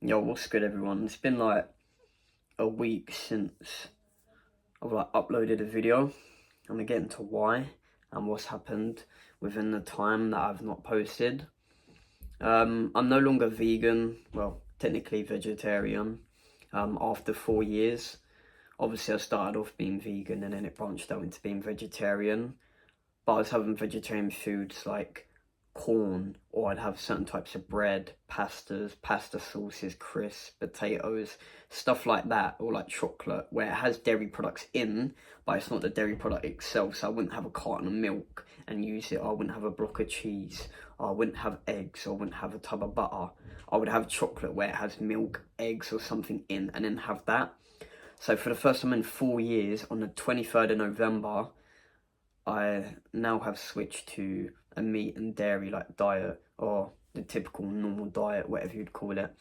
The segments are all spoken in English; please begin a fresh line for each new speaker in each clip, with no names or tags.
Yo, what's good everyone? It's been like a week since I've uploaded a video. I'm gonna get into why and what's happened within the time that I've not posted. I'm no longer vegan, well, technically vegetarian, after 4 years. Obviously I started off being vegan and then it branched out into being vegetarian. But I was having vegetarian foods like corn, or I'd have certain types of bread, pastas, pasta sauces, crisps, potatoes, stuff like that, or like chocolate, where it has dairy products in, but it's not the dairy product itself. So I wouldn't have a carton of milk and use it, or I wouldn't have a block of cheese, or I wouldn't have eggs, or I wouldn't have a tub of butter. I would have chocolate where it has milk, eggs, or something in, and then have that. So for the first time in 4 years, on the 23rd of November, I now have switched to a meat and dairy like diet, or the typical normal diet, whatever you'd call it,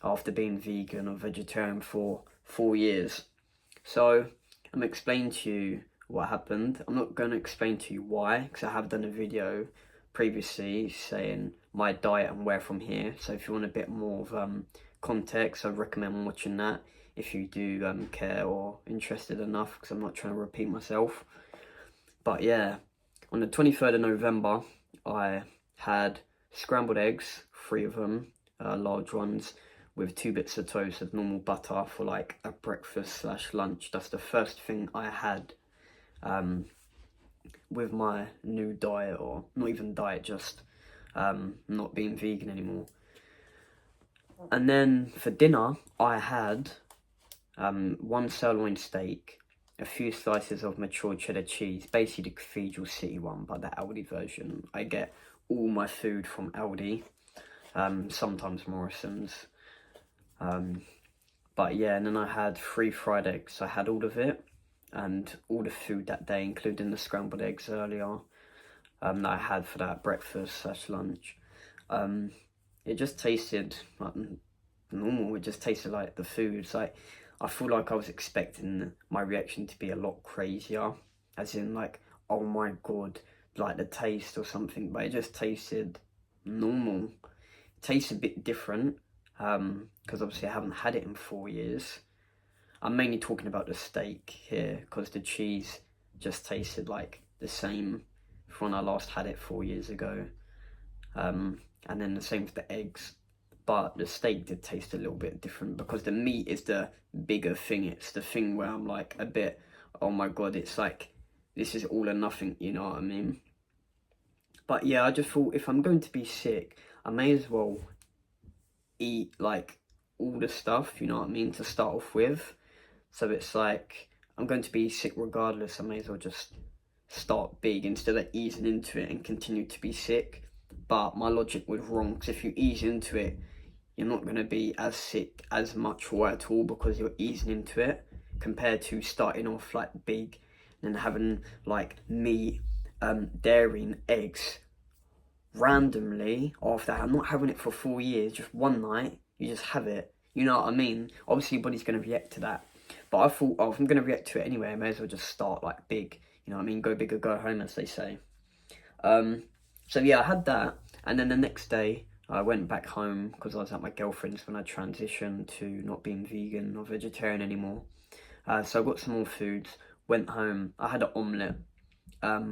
after being vegan or vegetarian for 4 years. So I'm explaining to you what happened. I'm not going to explain to you why, because I have done a video previously saying my diet and where from here. So if you want a bit more of context, I recommend watching that if you do care or interested enough, because I'm not trying to repeat myself. But yeah, on the 23rd of November, I had scrambled eggs, 3 of them, large ones, with 2 bits of toast of normal butter for like a breakfast / lunch. That's the first thing I had with my new diet, or not even diet, just not being vegan anymore. And then for dinner, I had 1 sirloin steak, a few slices of mature cheddar cheese, basically the Cathedral City one, but the Aldi version. I get all my food from Aldi, sometimes Morrison's. But yeah, and then I had 3 fried eggs. I had all of it, and all the food that day, including the scrambled eggs earlier, that I had for that breakfast / lunch. It just tasted like normal. It just tasted like the food. It's like, I feel like I was expecting my reaction to be a lot crazier, as in like, oh my god, like the taste or something, but it just tasted normal. It tastes a bit different, because obviously I haven't had it in 4 years. I'm mainly talking about the steak here, because the cheese just tasted like the same from when I last had it 4 years ago. And then the same with the eggs. But the steak did taste a little bit different, because the meat is the bigger thing. It's the thing where I'm like a bit, oh my god, it's like, this is all or nothing, you know what I mean? But yeah, I just thought, if I'm going to be sick, I may as well eat like all the stuff, you know what I mean, to start off with. So it's like, I'm going to be sick regardless, I may as well just start big instead of easing into it and continue to be sick. But my logic was wrong, because if you ease into it, you're not going to be as sick as much or at all, because you're easing into it, compared to starting off like big and having like meat, dairy and eggs randomly after not having it for 4 years. Just one night you just have it, you know what I mean? Obviously your body's going to react to that, but I thought, oh, if I'm going to react to it anyway, I may as well just start like big, you know what I mean? Go big or go home, as they say. So yeah, I had that, and then the next day I went back home, because I was at my girlfriend's when I transitioned to not being vegan or vegetarian anymore. So I got some more foods, went home, I had an omelette. I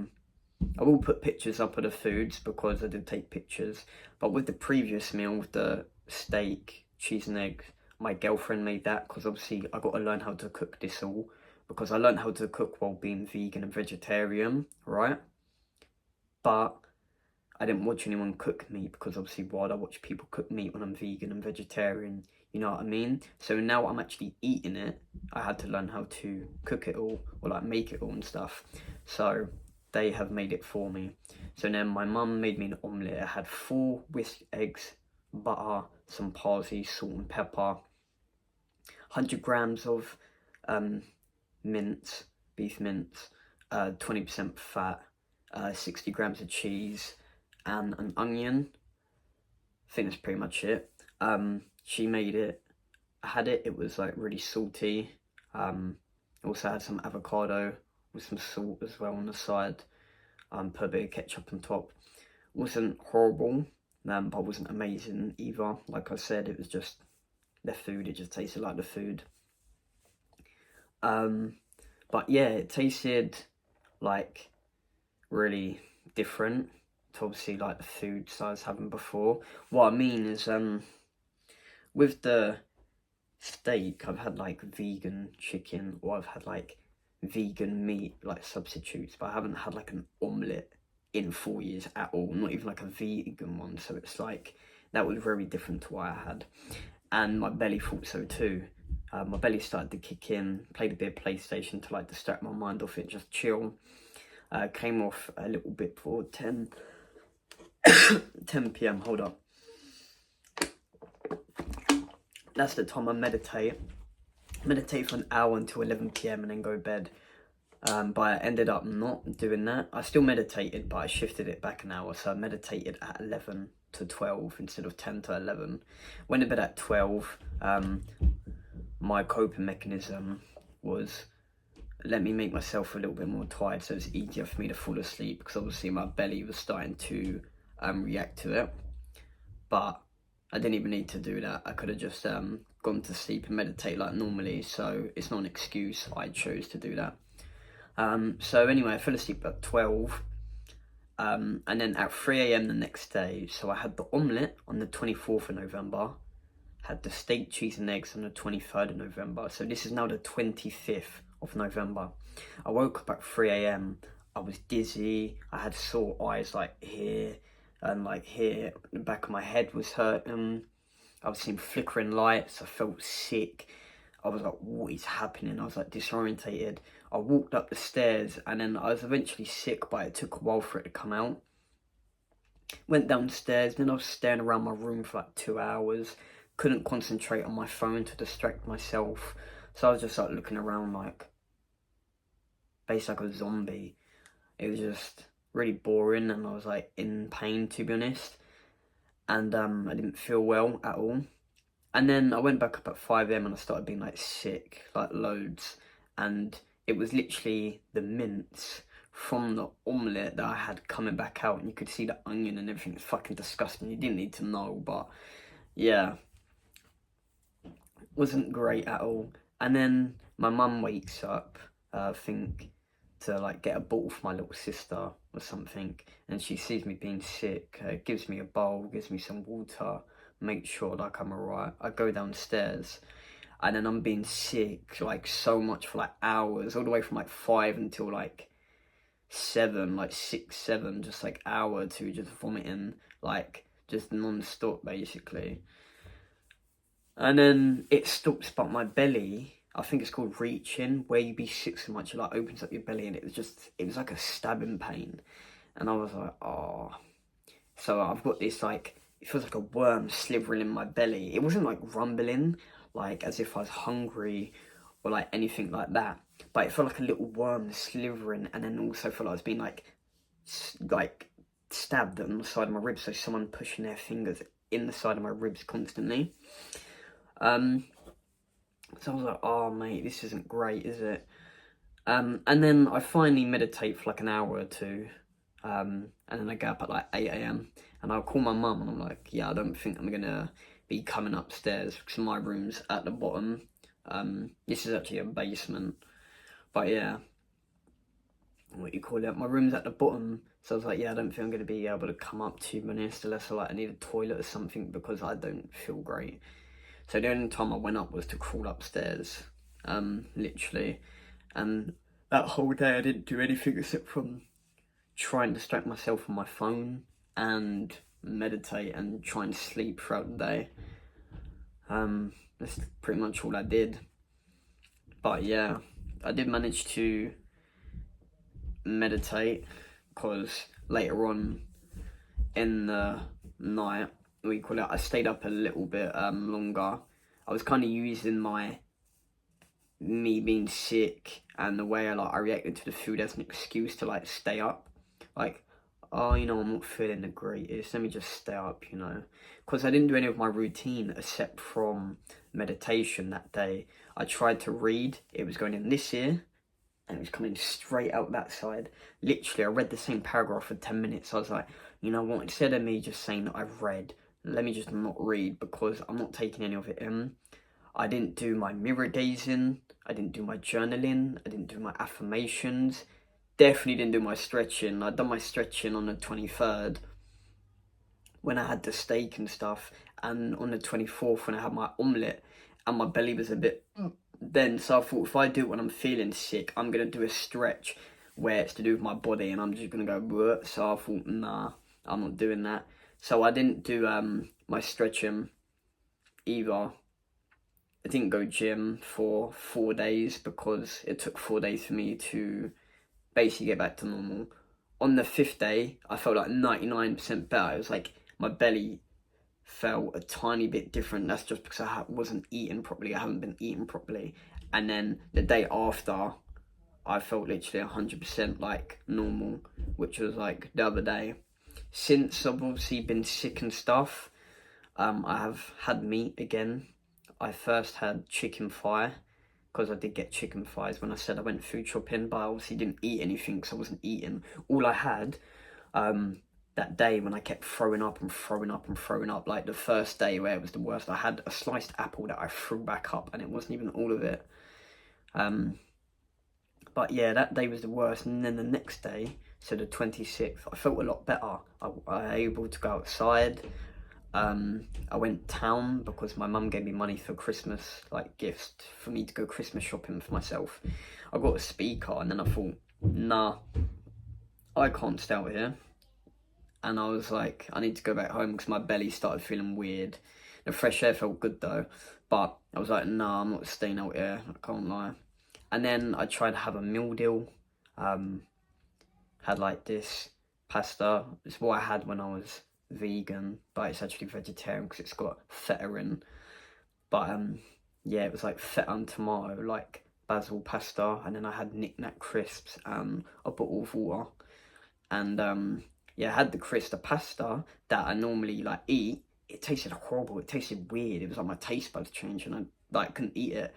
will put pictures up of the foods, because I did take pictures, but with the previous meal, with the steak, cheese and eggs, my girlfriend made that, because obviously I got to learn how to cook this all, because I learned how to cook while being vegan and vegetarian, right? But I didn't watch anyone cook meat, because obviously why would I watch people cook meat when I'm vegan and vegetarian, you know what I mean? So now I'm actually eating it, I had to learn how to cook it all, or like make it all and stuff. So they have made it for me. So then my mum made me an omelette. It had 4 whisked eggs, butter, some parsley, salt and pepper, 100 grams of mince, beef mince, 20% fat, 60 grams of cheese, and an onion. I think that's pretty much it. She made it. I had it. It was like really salty. Also had some avocado with some salt as well on the side. Put a bit of ketchup on top. Wasn't horrible, but wasn't amazing either. Like I said, it was just the food, it just tasted like the food. But yeah, it tasted like really different to obviously like the foods I was having before. What I mean is, with the steak, I've had like vegan chicken, or I've had like vegan meat, like substitutes, but I haven't had like an omelette in 4 years at all, not even like a vegan one. So it's like, that was very different to what I had. And my belly thought so too. My belly started to kick in, played a bit of PlayStation to like distract my mind off it, just chill. Came off a little bit before 10 p.m. Hold up. That's the time I meditate for an hour until 11 p.m. and then go to bed. But I ended up not doing that. I still meditated, but I shifted it back an hour. So I meditated at 11 to 12 instead of 10 to 11. Went to bed at 12. My coping mechanism was, let me make myself a little bit more tired so it's easier for me to fall asleep, because obviously my belly was starting to react to it. But I didn't even need to do that. I could have just gone to sleep and meditate like normally, so it's not an excuse. I chose to do that. So anyway, I fell asleep at 12, and then at 3 a.m. the next day, so I had the omelette on the 24th of November, had the steak, cheese and eggs on the 23rd of November, so this is now the 25th of November. I woke up at 3 a.m, I was dizzy, I had sore eyes like here, and like here, the back of my head was hurting, I was seeing flickering lights, I felt sick, I was like, what is happening? I was like disorientated. I walked up the stairs and then I was eventually sick, but it took a while for it to come out. Went downstairs, then I was staring around my room for like 2 hours, couldn't concentrate on my phone to distract myself, so I was just like looking around like, basically like a zombie. It was just really boring and I was like in pain, to be honest, and I didn't feel well at all. And then I went back up at 5 a.m. and I started being like sick, like loads, and it was literally the mince from the omelette that I had coming back out, and you could see the onion and everything. It's fucking disgusting. You didn't need to know, but yeah, wasn't great at all. And then my mum wakes up, I think, to like get a bottle for my little sister or something, and she sees me being sick, gives me a bowl, gives me some water, make sure like I'm alright. I go downstairs and then I'm being sick like so much for like hours, all the way from like 5 until like 7, like 6, 7, just like hour or two, just vomiting, like just non-stop basically. And then it stops, but my belly, I think it's called reaching, where you be sick so much it like opens up your belly, and it was like a stabbing pain, and I was like, oh. So I've got this like, it feels like a worm slithering in my belly. It wasn't like rumbling, like as if I was hungry or like anything like that, but it felt like a little worm slithering, and then also felt like I was being like stabbed on the side of my ribs, so someone pushing their fingers in the side of my ribs constantly. So I was like, oh mate, this isn't great, is it? And then I finally meditate for like an hour or two, and then I get up at like 8 a.m. and I'll call my mum and I'm like, yeah, I don't think I'm gonna be coming upstairs because my room's at the bottom. This is actually a basement, but yeah, what you call it, my room's at the bottom, so I was like, yeah, I don't think I'm gonna be able to come up 2 minutes unless I need a toilet or something, because I don't feel great. So the only time I went up was to crawl upstairs, literally, and that whole day I didn't do anything except from try and distract myself from my phone and meditate and try and sleep throughout the day. That's pretty much all I did. But yeah, I did manage to meditate, because later on in the night, I stayed up a little bit longer. I was kind of using me being sick and the way I reacted to the food as an excuse to like stay up. Like, oh, I'm not feeling the greatest, let me just stay up, because I didn't do any of my routine except from meditation that day. I tried to read, it was going in this ear and it was coming straight out that side. Literally, I read the same paragraph for 10 minutes. I was like, you know what, instead of me just saying that I've read, let me just not read because I'm not taking any of it in. I didn't do my mirror gazing, I didn't do my journaling, I didn't do my affirmations, definitely didn't do my stretching. I'd done my stretching on the 23rd when I had the steak and stuff, and on the 24th when I had my omelette and my belly was a bit then, so I thought if I do it when I'm feeling sick, I'm going to do a stretch where it's to do with my body and I'm just going to go bleh. So I thought, nah, I'm not doing that. So I didn't do my stretching either. I didn't go gym for 4 days because it took 4 days for me to basically get back to normal. On the 5th day, I felt like 99% better. It was like my belly felt a tiny bit different. That's just because I wasn't eating properly. I haven't been eating properly. And then the day after, I felt literally 100% like normal, which was like the other day. Since I've obviously been sick and stuff, I have had meat again. I first had chicken thigh, because I did get chicken thighs when I said I went food shopping, but I obviously didn't eat anything because I wasn't eating. All I had that day when I kept throwing up, like the first day where it was the worst, I had a sliced apple that I threw back up and it wasn't even all of it. But yeah, that day was the worst. And then the next day, so the 26th, I felt a lot better. I was able to go outside. I went town because my mum gave me money for Christmas, like gifts for me to go Christmas shopping for myself. I got a speaker and then I thought, nah, I can't stay out here. And I was like, I need to go back home because my belly started feeling weird. The fresh air felt good though, but I was like, nah, I'm not staying out here, I can't lie. And then I tried to have a meal deal. Had like this pasta. It's what I had when I was vegan, but it's actually vegetarian because it's got feta in. But yeah, it was like feta and tomato, like basil pasta. And then I had Knick Knack crisps and a bottle of water. And yeah, I had the pasta that I normally like eat. It tasted horrible. It tasted weird. It was like my taste buds changed and I like couldn't eat it.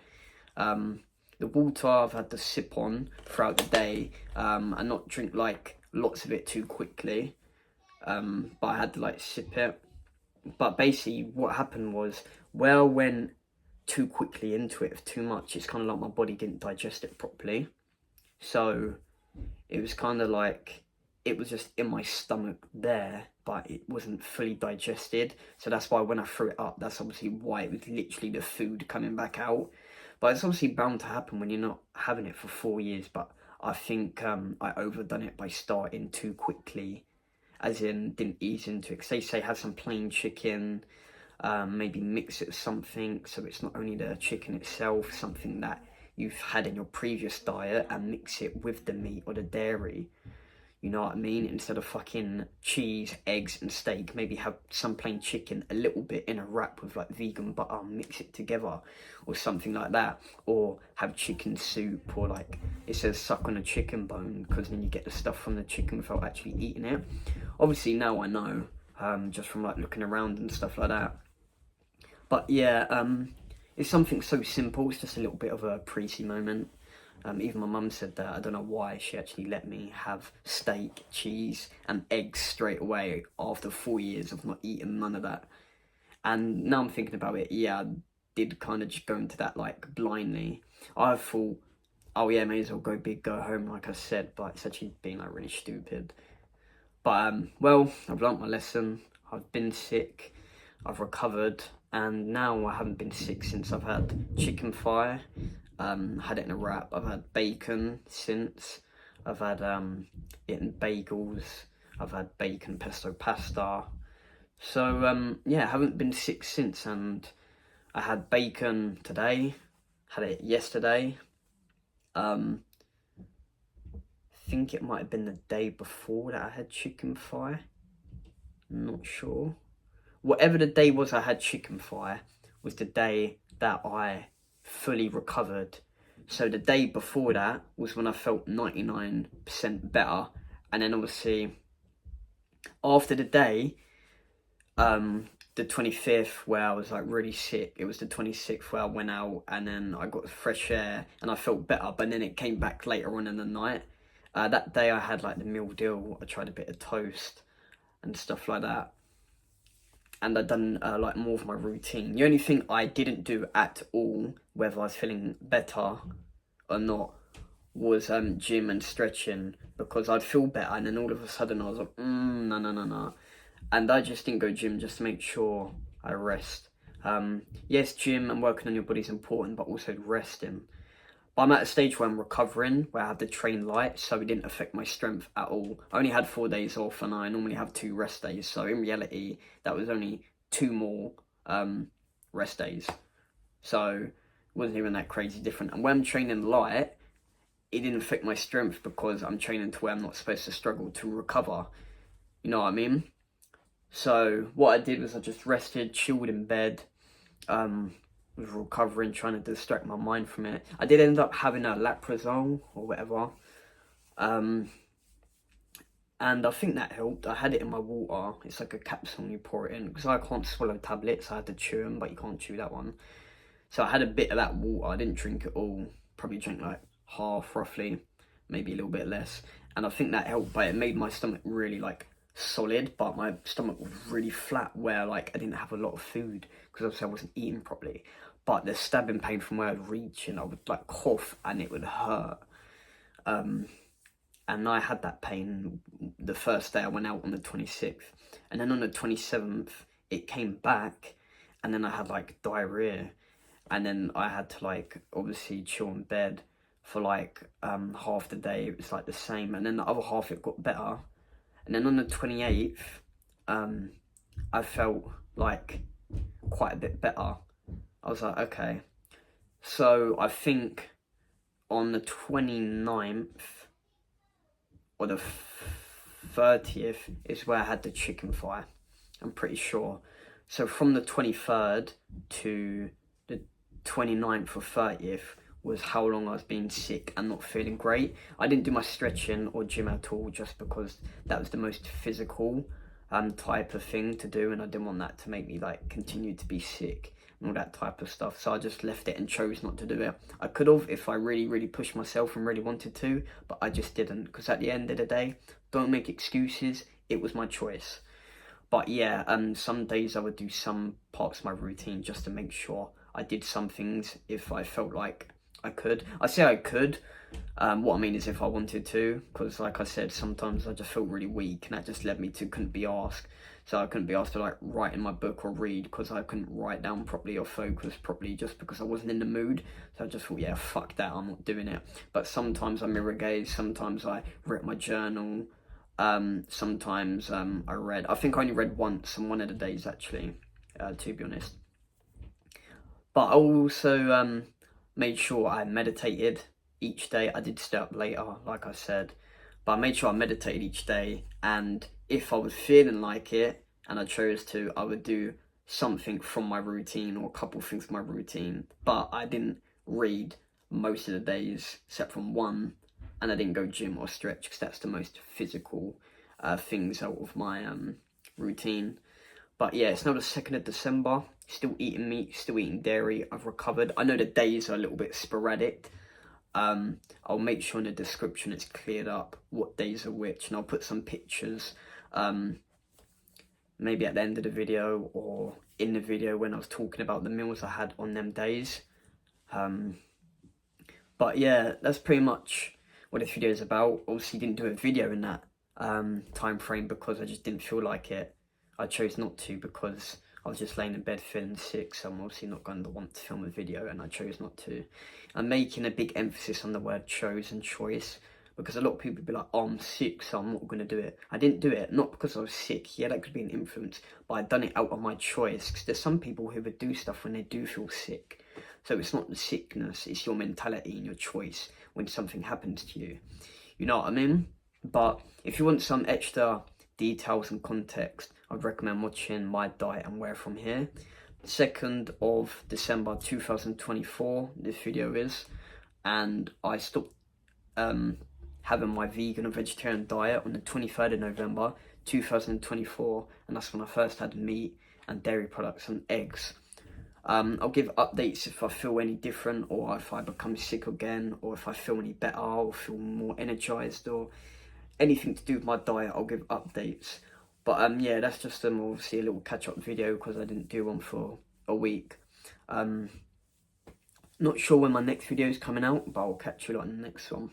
The water I've had to sip on throughout the day, and not drink like lots of it too quickly. But I had to like sip it. But basically what happened was, where I went too quickly into it, too much, it's kind of like my body didn't digest it properly. So it was kind of like, it was just in my stomach there, but it wasn't fully digested. So that's why when I threw it up, that's obviously why it was literally the food coming back out. But it's obviously bound to happen when you're not having it for 4 years. But I think I overdone it by starting too quickly, as in didn't ease into it. Because they say have some plain chicken, maybe mix it with something, so it's not only the chicken itself, something that you've had in your previous diet, and mix it with the meat or the dairy. You know what I mean? Instead of fucking cheese, eggs and steak, maybe have some plain chicken, a little bit in a wrap with like vegan butter, mix it together or something like that. Or have chicken soup, or like it says suck on a chicken bone, because then you get the stuff from the chicken without actually eating it. Obviously now I know, just from like looking around and stuff like that. But yeah, it's something so simple. It's just a little bit of a preachy moment. Even my mum said that. I don't know why she actually let me have steak, cheese and eggs straight away after 4 years of not eating none of that. And now I'm thinking about it, yeah, I did kind of just go into that like blindly. I thought, oh yeah, may as well go big, go home, like I said, but it's actually been like really stupid. But well, I've learnt my lesson. I've been sick, I've recovered, and now I haven't been sick since I've had chicken thigh. Had it in a wrap. I've had bacon since. I've had eaten bagels. I've had bacon pesto pasta. So yeah, I haven't been sick since, and I had bacon today. Had it yesterday. I think it might have been the day before that I had chicken thigh. I'm not sure. Whatever the day was I had chicken thigh was the day that I fully recovered. So the day before that was when I felt 99% better, and then obviously after the day, the 25th where I was like really sick, it was the 26th where I went out and then I got fresh air and I felt better, but then it came back later on in the night. That day I had like the meal deal. I tried a bit of toast and stuff like that. and I'd done like more of my routine. The only thing I didn't do at all, whether I was feeling better or not, was gym and stretching, because I'd feel better and then all of a sudden I was like, no, no, no, no. And I just didn't go gym just to make sure I rest. Yes, gym and working on your body is important, but also resting. But I'm at a stage where I'm recovering, where I had to train light, so it didn't affect my strength at all. I only had 4 days off, and I normally have 2 rest days. So in reality, that was only 2 more rest days. So it wasn't even that crazy different. And when I'm training light, it didn't affect my strength because I'm training to where I'm not supposed to struggle to recover. You know what I mean? So what I did was I just rested, chilled in bed, was recovering, trying to distract my mind from it. I did end up having a Laprazole or whatever, and I think that helped. I had it in my water. It's like a capsule and you pour it in, because I can't swallow tablets. I had to chew them, but you can't chew that one. So I had a bit of that water. I didn't drink it all. Probably drank like half, roughly, maybe a little bit less. And I think that helped, but it made my stomach really like solid, but my stomach was really flat, where like I didn't have a lot of food because obviously I wasn't eating properly. But the stabbing pain from where I'd reach, and I would like cough and it would hurt. And I had that pain the first day I went out on the 26th, and then on the 27th it came back, and then I had like diarrhea, and then I had to like obviously chill in bed for like half the day. It was like the same, and then the other half it got better, and then on the 28th I felt like quite a bit better. I was like, okay. So I think on the 29th or the 30th is where I had the chicken fire. I'm pretty sure. So from the 23rd to the 29th or 30th was how long I was being sick and not feeling great. I didn't do my stretching or gym at all, just because that was the most physical type of thing to do, and I didn't want that to make me like continue to be sick and all that type of stuff. So I just left it and chose not to do it. I could have if I really pushed myself and really wanted to, but I just didn't, because at the end of the day, don't make excuses. It was my choice. But yeah, some days I would do some parts of my routine just to make sure I did some things if I felt like I could. I say I could. What I mean is if I wanted to, because like I said, sometimes I just felt really weak, and that just led me to couldn't be asked. So I couldn't be asked to like write in my book or read, because I couldn't write down properly or focus properly, just because I wasn't in the mood. So I just thought, yeah, fuck that, I'm not doing it. But sometimes I mirror gaze, sometimes I wrote my journal, sometimes I read. I think I only read once on one of the days actually, to be honest. But I also made sure I meditated each day. I did stay up later, like I said, but I made sure I meditated each day, and if I was feeling like it and I chose to, I would do something from my routine or a couple things from my routine. But I didn't read most of the days except from one, and I didn't go gym or stretch, because that's the most physical things out of my routine. But yeah, it's now the 2nd of December, still eating meat, still eating dairy. I've recovered. I know the days are a little bit sporadic. I'll make sure in the description it's cleared up what days are which, and I'll put some pictures maybe at the end of the video or in the video when I was talking about the meals I had on them days. But yeah, that's pretty much what this video is about. Obviously didn't do a video in that time frame because I just didn't feel like it. I chose not to because I was just laying in bed feeling sick, so I'm obviously not going to want to film a video, and I chose not to. I'm making a big emphasis on the word chose and choice, because a lot of people would be like, oh, I'm sick, so I'm not going to do it. I didn't do it, not because I was sick. Yeah, that could be an influence, but I'd done it out of my choice, because there's some people who would do stuff when they do feel sick. So it's not the sickness, it's your mentality and your choice when something happens to you. You know what I mean? But if you want some extra details and context, I'd recommend watching my diet and where from here. 2nd of December 2024, this video is, and I stopped having my vegan and vegetarian diet on the 23rd of November 2024, and that's when I first had meat and dairy products and eggs. I'll give updates if I feel any different, or if I become sick again, or if I feel any better or feel more energized, or anything to do with my diet. I'll give updates. But yeah, that's just obviously a little catch-up video because I didn't do one for a week. Not sure when my next video is coming out, but I'll catch you on the next one.